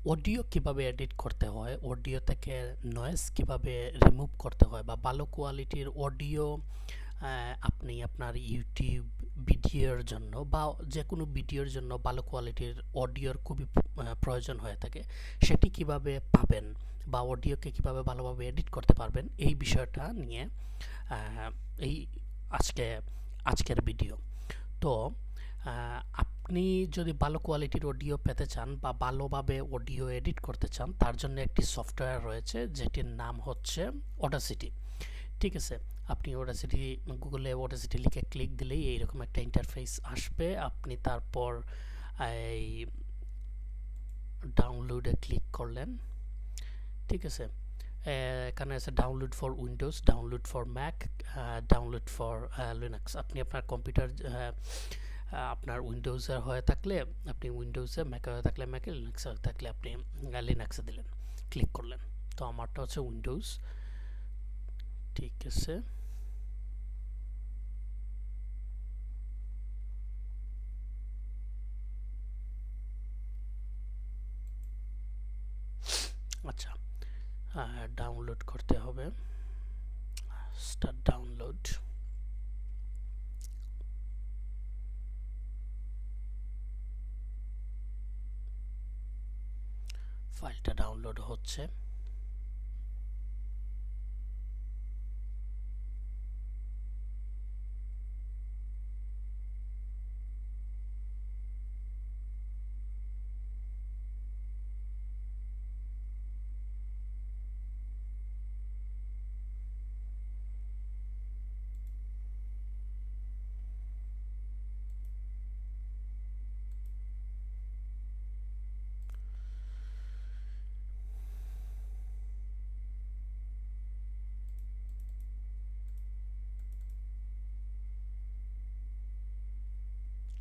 Audio কিভাবে edit করতে হয়, অডিও থেকে নয়েজ কিভাবে রিমুভ করতে হয়, বা ভালো কোয়ালিটির অডিও আপনি আপনার ইউটিউব ভিডিওর জন্য বা যে কোনো ভিডিওর জন্য ভালো কোয়ালিটির অডিওর খুবই প্রয়োজন হয়ে থাকে, সেটি কিভাবে পাবেন বা অডিওকে কিভাবে ভালোভাবে এডিট করতে পারবেন, এই বিষয়টা নিয়ে এই আজকে আজকের ভিডিও। তো আপনি যদি ভালো কোয়ালিটির অডিও পেতে চান বা ভালোভাবে অডিও এডিট করতে চান, তার জন্য একটি সফটওয়্যার রয়েছে যেটির নাম হচ্ছে অডাসিটি। ঠিক আছে, আপনি অডাসিটি গুগলে অডাসিটি লিখে ক্লিক দিলেই এইরকম একটা ইন্টারফেস আসবে। আপনি তারপর এই ডাউনলোডে ক্লিক করলেন। ঠিক আছে, এখানে আছে download for Windows, download for Mac, download for Linux. আপনি আপনার কম্পিউটার আপনার উইন্ডোজের হয়ে থাকলে আপনি উইন্ডোজে, ম্যাকে হয়ে থাকলে ম্যাকে, লিনাক্সে হয়ে থাকলে আপনি লিনাক্সে দিলেন, ক্লিক করলেন। তো আমারটা হচ্ছে উইন্ডোজ। ঠিক আছে, আচ্ছা, ডাউনলোড করতে হবে। Start download. ফাইলটা ডাউনলোড হচ্ছে।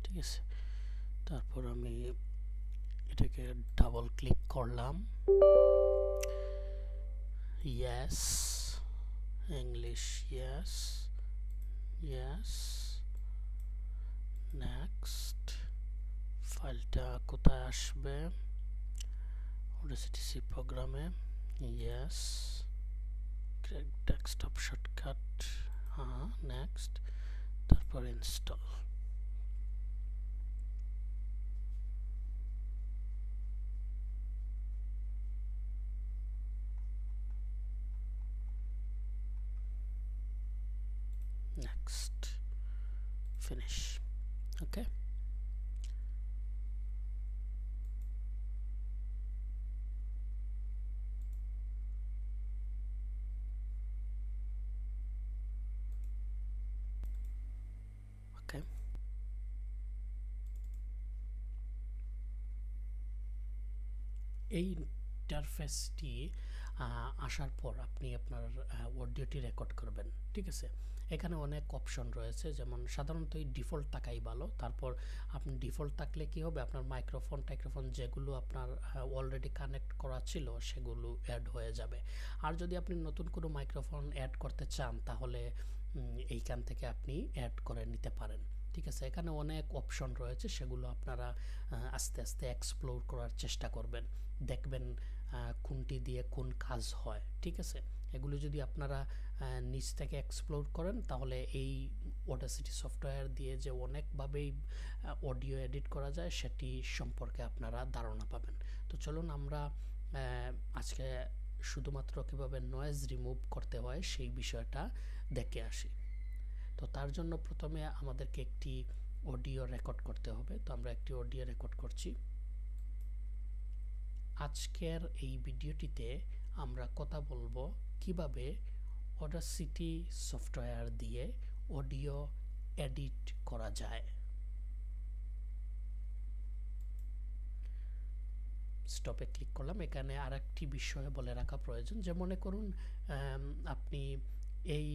ঠিক আছে, তারপর আমি এটাকে ডাবল ক্লিক করলাম। Yes, English, yes, yes, next. ফাইলটা কোথায় আসবে? অডাসিটি সি প্রোগ্রামে। ইয়েস, ডেস্কটপ শর্টকাট, হ্যাঁ, নেক্সট, তারপর install. Next, finish. Okay, okay. এই ইন্টারফেসটি আসার পর আপনি আপনার অডিওটি রেকর্ড করবেন। ঠিক আছে, এখানে অনেক অপশন রয়েছে, যেমন সাধারণত এই ডিফল্ট থাকাই ভালো। তারপর আপনি ডিফল্ট থাকলে কি হবে, আপনার মাইক্রোফোন টাইক্রোফোন যেগুলো আপনার অলরেডি কানেক্ট করা ছিল সেগুলো অ্যাড হয়ে যাবে। আর যদি আপনি নতুন কোনো মাইক্রোফোন অ্যাড করতে চান, তাহলে এইখান থেকে আপনি অ্যাড করে নিতে পারেন। ঠিক আছে, এখানে অনেক অপশন রয়েছে, সেগুলো আপনারা আস্তে আস্তে এক্সপ্লোর করার চেষ্টা করবেন, দেখবেন কোনটি দিয়ে কোন কাজ হয়। ঠিক আছে, এগুলো যদি আপনারা নিজ থেকে এক্সপ্লোর করেন, তাহলে এই অডাসিটি সফটওয়্যার দিয়ে যে অনেকভাবেই অডিও এডিট করা যায় সেটি সম্পর্কে আপনারা ধারণা পাবেন। তো চলুন আমরা আজকে শুধুমাত্র কীভাবে নয়েজ রিমুভ করতে হয় সেই বিষয়টা দেখে আসি। তো তার জন্য প্রথমে আমাদেরকে একটি অডিও রেকর্ড করতে হবে। তো আমরা একটি অডিও রেকর্ড করছি। আজকের এই ভিডিওটিতে আমরা কথা বলবো কিভাবে অডাসিটি সফটওয়্যার দিয়ে অডিও এডিট করা যায়। স্টপে ক্লিক করলাম। এখানে আরেকটি বিষয় বলে রাখা প্রয়োজন, যে মনে করুন আপনি এই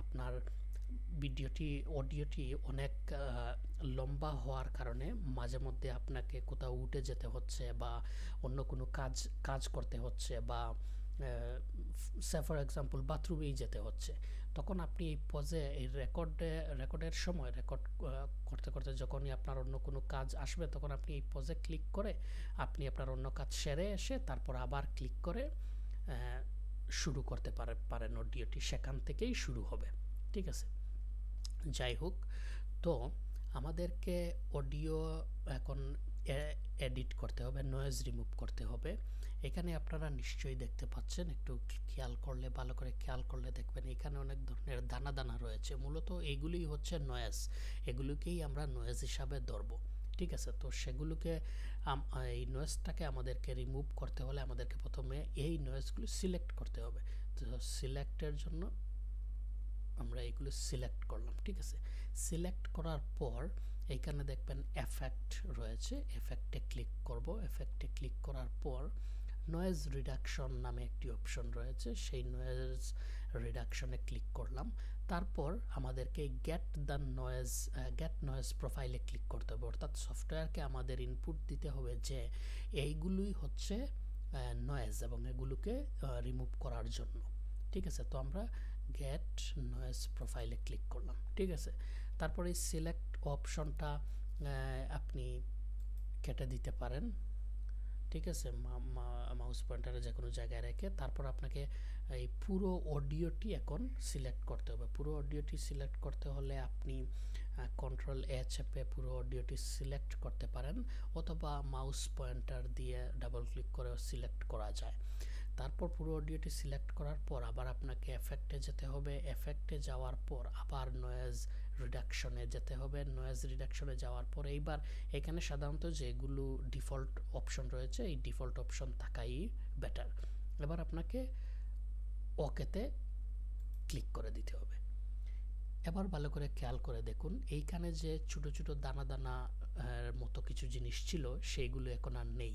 আপনার ভিডিওটি, অডিওটি অনেক লম্বা হওয়ার কারণে মাঝে মধ্যে আপনাকে কোথাও উঠে যেতে হচ্ছে, বা অন্য কোনো কাজ করতে হচ্ছে, বা সে ফর এক্সাম্পল বাথরুমেই যেতে হচ্ছে, তখন আপনি এই পজে এই রেকর্ডের সময় রেকর্ড করতে করতে যখনই আপনার অন্য কোনো কাজ আসবে তখন আপনি এই পজে ক্লিক করে আপনি আপনার অন্য কাজ সেরে এসে তারপর আবার ক্লিক করে শুরু করতে পারেন অডিওটি, সেখান থেকেই শুরু হবে। ঠিক আছে, যাই হোক, তো আমাদেরকে অডিও এখন এডিট করতে হবে, নয়েজ রিমুভ করতে হবে। এখানে আপনারা নিশ্চয়ই দেখতে পাচ্ছেন, একটু খেয়াল করলে ভালো করে খেয়াল করলে দেখবেন এখানে অনেক ধরনের দানা দানা রয়েছে, মূলত এইগুলোই হচ্ছে নয়েজ, এগুলোকেই আমরা নয়েজ হিসাবে ধরবো। ঠিক আছে, তো সেগুলোকে এই নয়েজটাকে আমাদেরকে রিমুভ করতে হলে আমাদেরকে প্রথমে এই নয়েজগুলো সিলেক্ট করতে হবে। তো সিলেক্টের জন্য আমরা এগুলো সিলেক্ট করলাম। ঠিক আছে, সিলেক্ট করার পর এইখানে দেখবেন এফেক্ট রয়েছে, এফেক্টে ক্লিক করব। এফেক্টে ক্লিক করার পর নয়েজ রিডাকশন নামে একটি অপশন রয়েছে, সেই নয়েজ রিডাকশনে ক্লিক করলাম। তারপর আমাদেরকে গেট নয়েজ প্রোফাইলে ক্লিক করতে হবে, অর্থাৎ সফটওয়্যারকে আমাদের ইনপুট দিতে হবে যে এইগুলোই হচ্ছে নয়েজ এবং এগুলোকে রিমুভ করার জন্য। ঠিক আছে, তো আমরা গেট নয়েজ প্রোফাইলে ক্লিক করলাম। ঠিক আছে, তারপরে সিলেক্ট অপশনটা আপনি কেটে দিতে পারেন। ঠিক আছে, মাউস পয়েন্টারে যে কোনো জায়গায় রেখে তারপর আপনাকে এই পুরো অডিওটি এখন সিলেক্ট করতে হবে। পুরো অডিওটি সিলেক্ট করতে হলে আপনি কন্ট্রোল এ চেপে পুরো অডিওটি সিলেক্ট করতে পারেন, অথবা মাউস পয়েন্টার দিয়ে ডাবল ক্লিক করেও সিলেক্ট করা যায়। তারপর পুরো অডিওটি সিলেক্ট করার পর আবার আপনাকে এফেক্টে যেতে হবে। এফেক্টে যাওয়ার পর আবার নয়েজ রিডাকশনে যেতে হবে। নয়েজ রিডাকশনে যাওয়ার পর এইবার এখানে সাধারণত যেগুলো ডিফল্ট অপশন রয়েছে এই ডিফল্ট অপশন থাকাই বেটার। এবার আপনাকে ওকেতে ক্লিক করে দিতে হবে। এবার ভালো করে খেয়াল করে দেখুন, এইখানে যে ছোট ছোট দানা দানা মতো কিছু জিনিস ছিল সেইগুলো এখন আর নেই।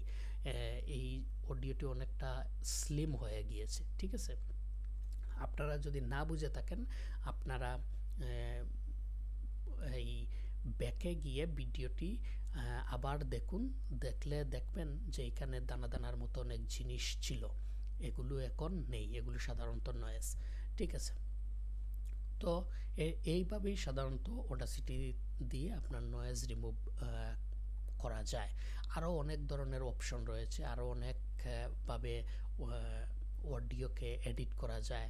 এই অডিওটি অনেকটা স্লিম হয়ে গিয়েছে। ঠিক আছে, আপনারা যদি না বুঝে থাকেন আপনারা এই ব্যাকে গিয়ে ভিডিওটি আবার দেখুন, দেখলে দেখবেন যে এখানে দানা দানার মতো অনেক জিনিস ছিল, এগুলো এখন নেই, এগুলো সাধারণত নয়েজ। ঠিক আছে, তো এইভাবেই সাধারণত অডাসিটি দিয়ে আপনার নয়েজ রিমুভ করা যায়। আরও অনেক ধরনের অপশন রয়েছে, আরও অনেকভাবে অডিওকে এডিট করা যায়।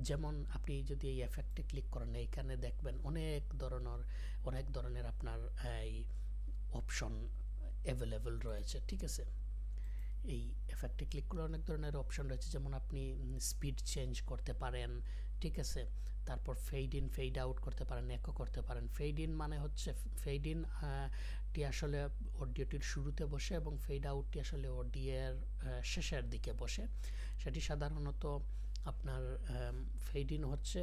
যেমন আপনি যদি এই এফেক্টে ক্লিক করেন এইখানে দেখবেন অনেক ধরনের আপনার এই অপশন অ্যাভেলেবল রয়েছে। ঠিক আছে, এই এফেক্টে ক্লিক করলে অনেক ধরনের অপশন রয়েছে, যেমন আপনি স্পিড চেঞ্জ করতে পারেন। ঠিক আছে, তারপর ফেড ইন ফেড আউট করতে পারেন, একো করতে পারেন। ফেড ইন মানে হচ্ছে ফেড ইন টি আসলে অডিওটির শুরুতে বসে এবং ফেড আউটটি আসলে অডিওর শেষের দিকে বসে। সেটি সাধারণত আপনার ফেড ইন হচ্ছে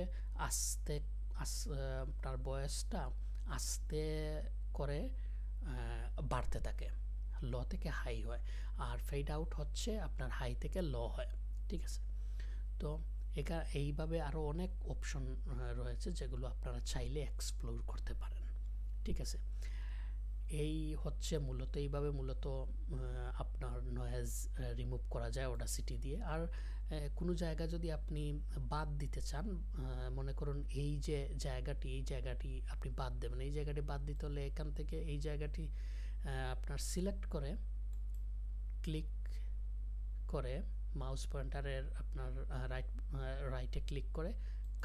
আস্তে আপনার বয়সটা আস্তে করে বাড়তে থাকে, লো থেকে হাই হয়, আর ফেড আউট হচ্ছে আপনার হাই থেকে লো হয়। ঠিক আছে, তো এইভাবে আরও অনেক অপশন রয়েছে যেগুলো আপনারা চাইলে এক্সপ্লোর করতে পারেন। ঠিক আছে, এই হচ্ছে মূলত এইভাবে মূলত আপনার নয়েজ রিমুভ করা যায় অডাসিটি দিয়ে। আর কোনো জায়গা যদি আপনি বাদ দিতে চান, মনে করুন এই জায়গাটি আপনি বাদ দেবেন, এই জায়গাটি বাদ দিতে হলে এখান থেকে এই জায়গাটি আপনার সিলেক্ট করে ক্লিক করে মাউস পয়েন্টারের আপনার রাইটে ক্লিক করে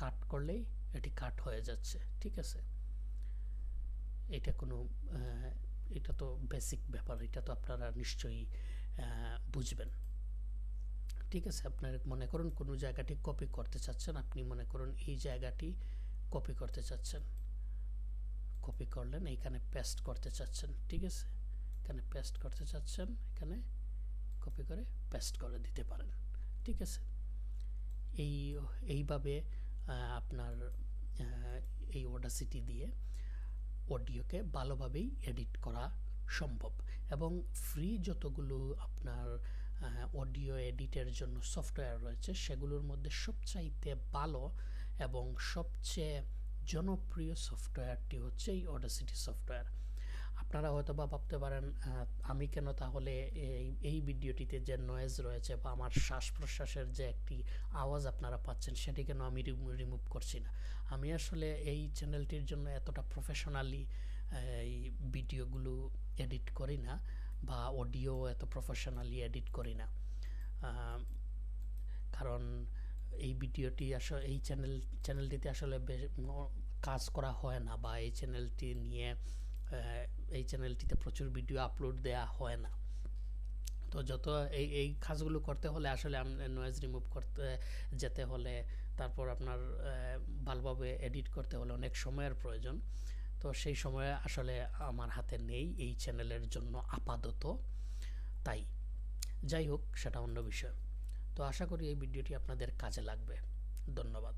কাট করলেই এটি কাট হয়ে যাচ্ছে। ঠিক আছে, এটা তো বেসিক ব্যাপার, এটা তো আপনারা নিশ্চয়ই বুঝবেন। ঠিক আছে, আপনার মনে করুন কোনো জায়গাটি কপি করতে চাচ্ছেন, আপনি মনে করুন এই জায়গাটি কপি করতে চাচ্ছেন, কপি করলেন, এইখানে পেস্ট করতে চাচ্ছেন। ঠিক আছে, এখানে পেস্ট করতে চাচ্ছেন, এখানে কপি করে পেস্ট করে দিতে পারেন। ঠিক আছে, এইভাবে আপনার এই অডাসিটি দিয়ে অডিওকে ভালোভাবেই এডিট করা সম্ভব। এবং ফ্রি যতগুলো আপনার অডিও এডিটের জন্য সফটওয়্যার রয়েছে সেগুলোর মধ্যে সবচাইতে ভালো এবং সবচেয়ে জনপ্রিয় সফটওয়্যারটি হচ্ছে এই অডাসিটি সফটওয়্যার। আপনারা হয়তো বা ভাবতে পারেন আমি কেন তাহলে এই ভিডিওটিতে যে নয়েজ রয়েছে বা আমার শ্বাস প্রশ্বাসের যে একটি আওয়াজ আপনারা পাচ্ছেন সেটি কেন আমি রিমুভ করছি না। আমি আসলে এই চ্যানেলটির জন্য এতটা প্রফেশনালি এই ভিডিওগুলো এডিট করি না বা অডিও এত প্রফেশনালি এডিট করি না, কারণ এই ভিডিওটি আসলে এই চ্যানেলটিতে আসলে কাজ করা হয় না বা এই চ্যানেলটি নিয়ে এই চ্যানেলটিতে প্রচুর ভিডিও আপলোড দেওয়া হয় না। তো যত এই কাজগুলো করতে হলে আসলে নয়েজ রিমুভ করতে যেতে হলে, তারপর আপনার ভালোভাবে এডিট করতে হলে অনেক সময়ের প্রয়োজন। তো সেই সময় আসলে আমার হাতে নেই এই চ্যানেলের জন্য আপাতত। তাই যাই হোক, সেটা অন্য বিষয়। তো আশা করি এই ভিডিওটি আপনাদের কাজে লাগবে। ধন্যবাদ।